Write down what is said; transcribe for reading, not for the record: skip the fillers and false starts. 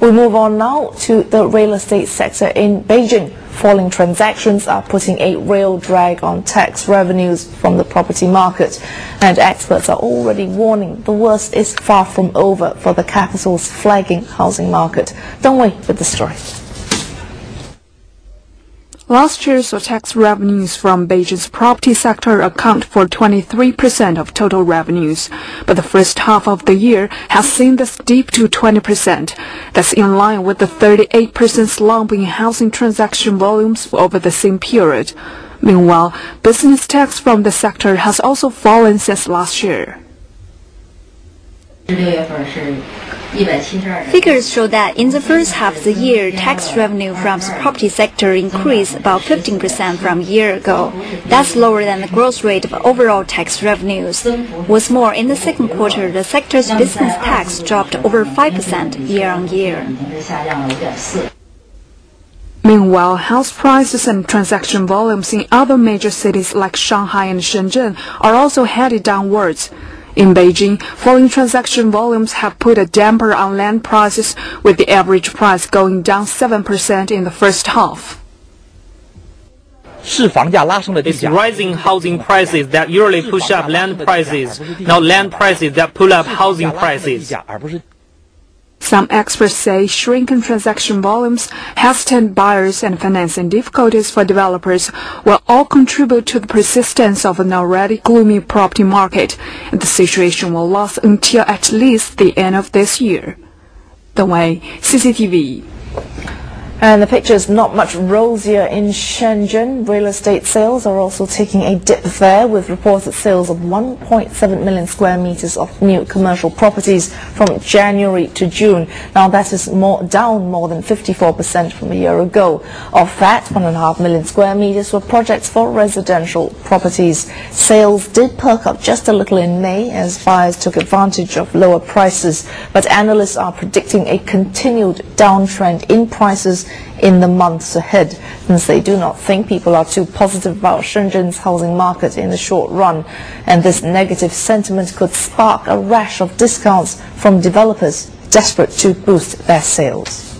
We move on now to the real estate sector in Beijing. Falling transactions are putting a real drag on tax revenues from the property market, and experts are already warning the worst is far from over for the capital's flagging housing market. Deng Wei with the story. Last year saw tax revenues from Beijing's property sector account for 23% of total revenues, but the first half of the year has seen this dip to 20%. That's in line with the 38% slump in housing transaction volumes over the same period. Meanwhile, business tax from the sector has also fallen since last year. Figures show that in the first half of the year, tax revenue from the property sector increased about 15% from a year ago. That's lower than the growth rate of overall tax revenues. What's more, in the second quarter, the sector's business tax dropped over 5% year-on-year. Meanwhile, house prices and transaction volumes in other major cities like Shanghai and Shenzhen are also headed downwards. In Beijing, falling transaction volumes have put a damper on land prices, with the average price going down 7% in the first half. It's rising housing prices that usually push up land prices, not land prices that pull up housing prices. Some experts say shrinking transaction volumes, hesitant buyers, and financing difficulties for developers will all contribute to the persistence of an already gloomy property market, and the situation will last until at least the end of this year. Deng Wei, CCTV. And the picture is not much rosier in Shenzhen. Real estate sales are also taking a dip there, with reported sales of 1.7 million square meters of new commercial properties from January to June. Now that is down more than 54% from a year ago. Of that, 1.5 million square meters were projects for residential properties. Sales did perk up just a little in May as buyers took advantage of lower prices, but analysts are predicting a continued downtrend in prices in the months ahead, since they do not think people are too positive about Shenzhen's housing market in the short run, and this negative sentiment could spark a rash of discounts from developers desperate to boost their sales.